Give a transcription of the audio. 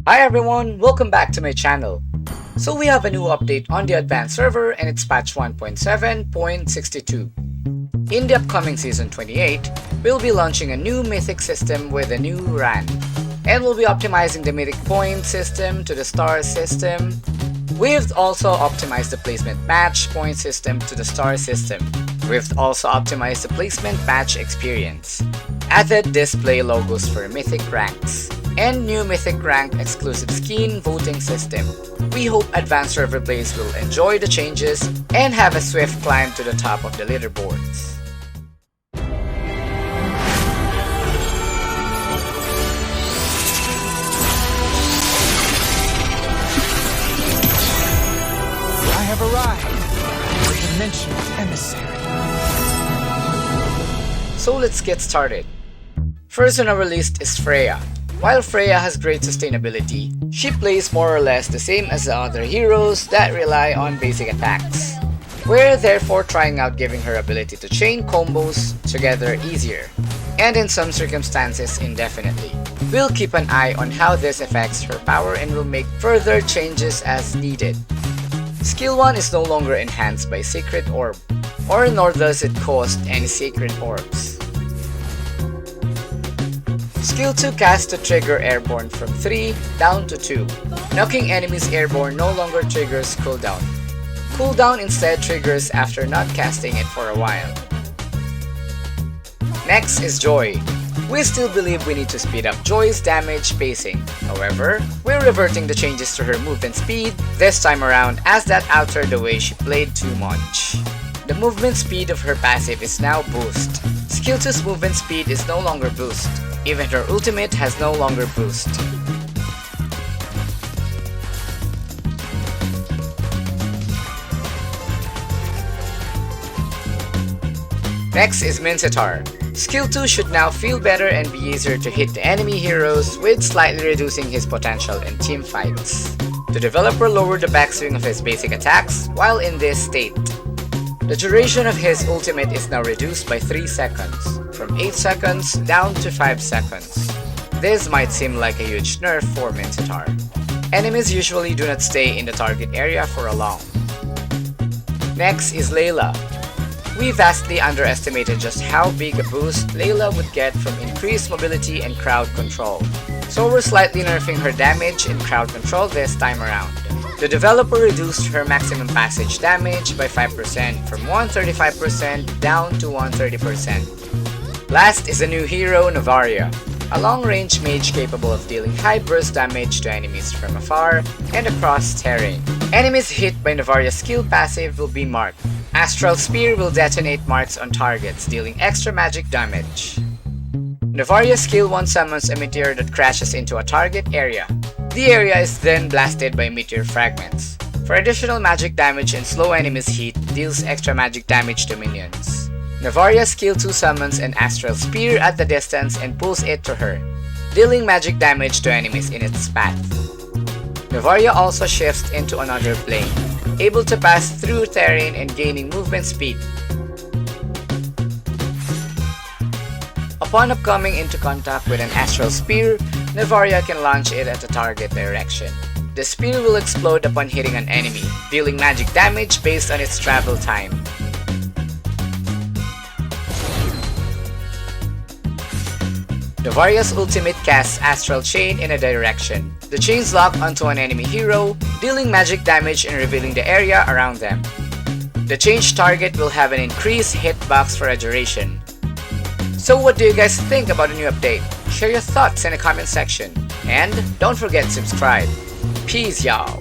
Hi everyone, welcome back to my channel. So we have a new update on the advanced server and it's patch 1.7.62. In the upcoming season 28, we'll be launching a new mythic system with a new run. And we'll be optimizing the mythic point system to the star system. We've also optimized the placement match point system to the star system. We've also optimized the placement match experience. Added display logos for mythic ranks. And new mythic rank exclusive skin voting system. We hope advanced server players will enjoy the changes and have a swift climb to the top of the leaderboards. I have arrived, the dimensional emissary. So let's get started. First on our list is Freya. While Freya has great sustainability, she plays more or less the same as the other heroes that rely on basic attacks. We're therefore trying out giving her ability to chain combos together easier, and in some circumstances indefinitely. We'll keep an eye on how this affects her power and will make further changes as needed. Skill 1 is no longer enhanced by Sacred Orb, or nor does it cost any Sacred Orbs. Skill 2 cast to trigger airborne from 3 down to 2. Knocking enemies airborne no longer triggers cooldown. Cooldown instead triggers after not casting it for a while. Next is Joy. We still believe we need to speed up Joy's damage pacing. However, we're reverting the changes to her movement speed this time around as that altered the way she played too much. The movement speed of her passive is now boost. Skill 2's movement speed is no longer boost. Even her ultimate has no longer boost. Next is Mincetar. Skill 2 should now feel better and be easier to hit the enemy heroes with slightly reducing his potential in team fights. The developer lowered the backswing of his basic attacks while in this state. The duration of his ultimate is now reduced by 3 seconds, from 8 seconds down to 5 seconds. This might seem like a huge nerf for Mincetar. Enemies usually do not stay in the target area for a long. Next is Layla. We vastly underestimated just how big a boost Layla would get from increased mobility and crowd control. So we're slightly nerfing her damage and crowd control this time around. The developer reduced her maximum passage damage by 5% from 135% down to 130%. Last is a new hero, Novaria, a long-range mage capable of dealing high burst damage to enemies from afar and across terrain. Enemies hit by Novaria's skill passive will be marked. Astral Spear will detonate marks on targets, dealing extra magic damage. Novaria's skill 1 summons a meteor that crashes into a target area. The area is then blasted by meteor fragments. For additional magic damage and slow enemies heat, deals extra magic damage to minions. Novaria's skill 2 summons an astral spear at the distance and pulls it to her, dealing magic damage to enemies in its path. Novaria also shifts into another plane, able to pass through terrain and gaining movement speed. Upon coming into contact with an astral spear, Novaria can launch it at the target direction. The spear will explode upon hitting an enemy, dealing magic damage based on its travel time. Novaria's ultimate casts Astral Chain in a direction. The chains lock onto an enemy hero, dealing magic damage and revealing the area around them. The changed target will have an increased hitbox for a duration. So what do you guys think about the new update? Share your thoughts in the comment section. And don't forget to subscribe. Peace y'all!